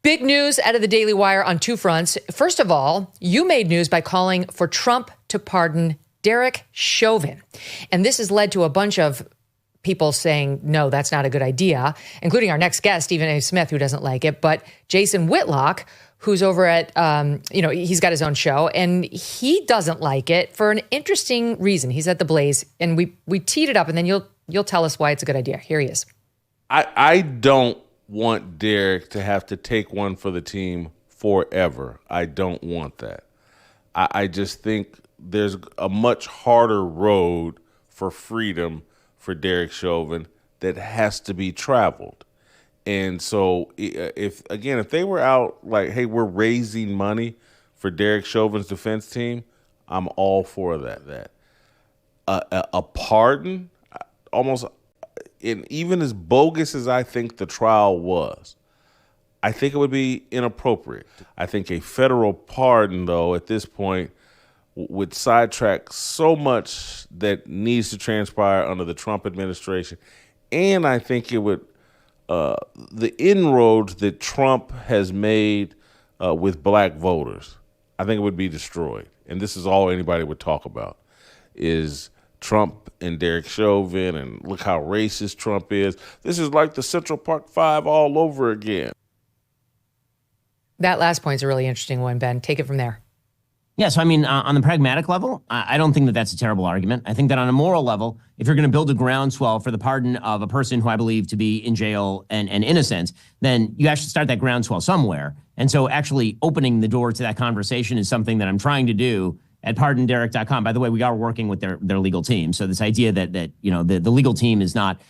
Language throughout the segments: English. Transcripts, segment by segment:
Big news out of the Daily Wire on two fronts. First of all, you made news by calling for Trump to pardon Derek Chauvin. And this has led to a bunch of people saying, no, that's not a good idea, including our next guest, Stephen A. Smith, who doesn't like it. But Jason Whitlock, who's over at, he's got his own show, and he doesn't like it for an interesting reason. He's at The Blaze, and we teed it up, and then you'll tell us why it's a good idea. Here he is. I don't want Derek to have to take one for the team forever. I don't want that. I just think there's a much harder road for freedom for Derek Chauvin that has to be traveled. And so if they were out like, hey, we're raising money for Derek Chauvin's defense team, I'm all for that. A pardon, almost, and even as bogus as I think the trial was, I think it would be inappropriate. I think a federal pardon, though, at this point, would sidetrack so much that needs to transpire under the Trump administration. And I think it would, the inroads that Trump has made with black voters, I think it would be destroyed. And this is all anybody would talk about, is Trump and Derek Chauvin, and look how racist Trump is. This is like the Central Park Five all over again. That last point's a really interesting one, Ben. Take it from there. Yeah, so I mean, on the pragmatic level, I don't think that that's a terrible argument. I think that on a moral level, if you're going to build a groundswell for the pardon of a person who I believe to be in jail and innocent, then you actually start that groundswell somewhere. And so actually opening the door to that conversation is something that I'm trying to do at pardonderek.com. By the way, we are working with their legal team. So this idea that the legal team is not,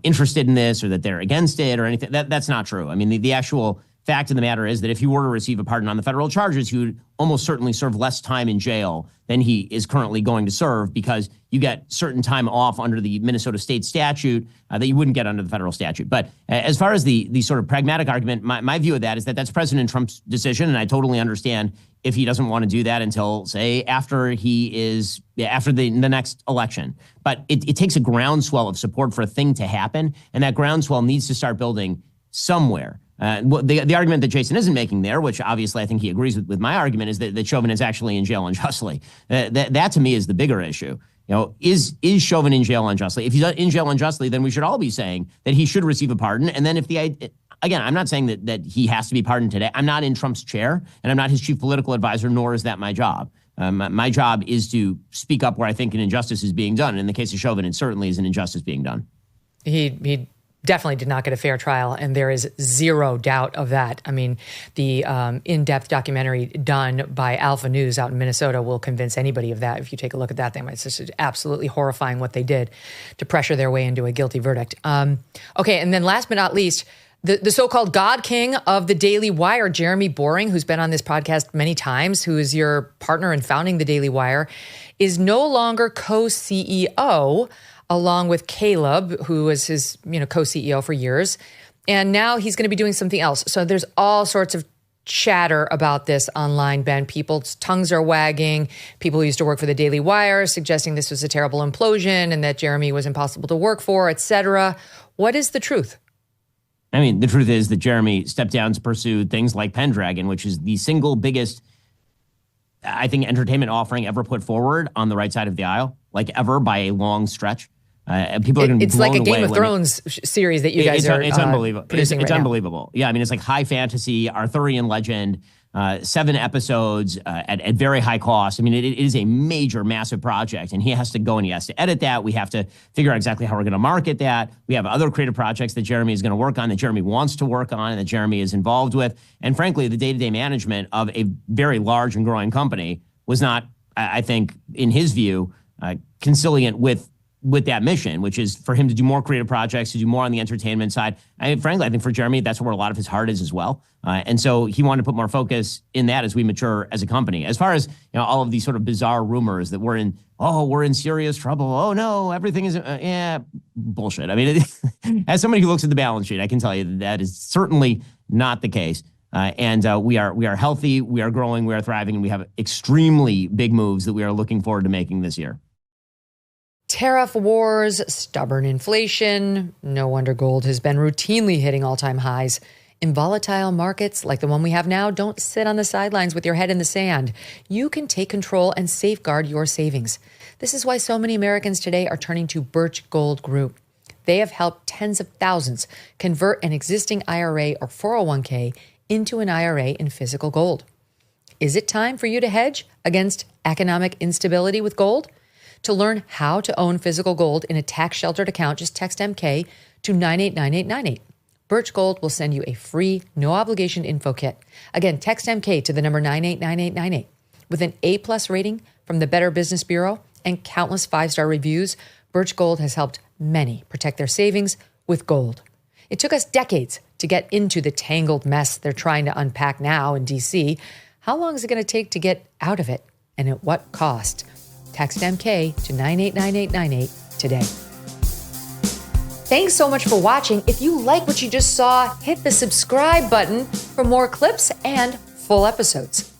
interested in this or that they're against it or anything, that's not true. I mean, the actual fact of the matter is that if he were to receive a pardon on the federal charges, he would almost certainly serve less time in jail than he is currently going to serve, because you get certain time off under the Minnesota state statute that you wouldn't get under the federal statute. But as far as the sort of pragmatic argument, my view of that is that that's President Trump's decision, and I totally understand if he doesn't want to do that until, say, after the next election. But it takes a groundswell of support for a thing to happen, and that groundswell needs to start building somewhere. The argument that Jason isn't making there, which obviously I think he agrees with my argument, is that Chauvin is actually in jail unjustly. That to me is the bigger issue. Is Chauvin in jail unjustly? If he's in jail unjustly, then we should all be saying that he should receive a pardon. And then again, I'm not saying that he has to be pardoned today. I'm not in Trump's chair, and I'm not his chief political advisor, nor is that my job. My job is to speak up where I think an injustice is being done. And in the case of Chauvin, it certainly is an injustice being done. He definitely did not get a fair trial, and there is zero doubt of that. I mean, the in-depth documentary done by Alpha News out in Minnesota will convince anybody of that. If you take a look at that, it's just absolutely horrifying what they did to pressure their way into a guilty verdict. Okay, and then last but not least, the so-called God King of the Daily Wire, Jeremy Boring, who's been on this podcast many times, who is your partner in founding the Daily Wire, is no longer co-CEO, along with Caleb, who was his co-CEO for years. And now he's going to be doing something else. So there's all sorts of chatter about this online, Ben. People's tongues are wagging. People who used to work for the Daily Wire suggesting this was a terrible implosion and that Jeremy was impossible to work for, etc. What is the truth? I mean, the truth is that Jeremy stepped down to pursue things like Pendragon, which is the single biggest, I think, entertainment offering ever put forward on the right side of the aisle, like ever by a long stretch. People are going to be It's like a Game of Thrones series that you guys are unbelievable. producing It's right unbelievable. Yeah, I mean, it's like high fantasy, Arthurian legend, 7 episodes at very high cost. I mean, it is a major, massive project, and he has to go and he has to edit that. We have to figure out exactly how we're going to market that. We have other creative projects that Jeremy is going to work on, that Jeremy wants to work on, and that Jeremy is involved with. And frankly, the day-to-day management of a very large and growing company was not, I think, in his view, conciliant with that mission, which is for him to do more creative projects, to do more on the entertainment side. Frankly, I think for Jeremy, that's where a lot of his heart is as well. And so he wanted to put more focus in that as we mature as a company. As far as all of these sort of bizarre rumors that we're in serious trouble. Oh no, everything is bullshit. I mean, as somebody who looks at the balance sheet, I can tell you that is certainly not the case. And we are healthy, we are growing, we are thriving, and we have extremely big moves that we are looking forward to making this year. Tariff wars, stubborn inflation. No wonder gold has been routinely hitting all-time highs In volatile markets like the one we have now, don't sit on the sidelines with your head in the sand. You can take control and safeguard your savings. This is why so many Americans today are turning to Birch Gold Group. They have helped tens of thousands convert an existing IRA or 401k into an IRA in physical gold. Is it time for you to hedge against economic instability with gold? To learn how to own physical gold in a tax-sheltered account, just text MK to 989898. Birch Gold will send you a free, no-obligation info kit. Again, text MK to the number 989898. With an A-plus rating from the Better Business Bureau and countless 5-star reviews, Birch Gold has helped many protect their savings with gold. It took us decades to get into the tangled mess they're trying to unpack now in D.C. How long is it going to take to get out of it? And at what cost? Text MK to 989898 today. Thanks so much for watching. If you like what you just saw, hit the subscribe button for more clips and full episodes.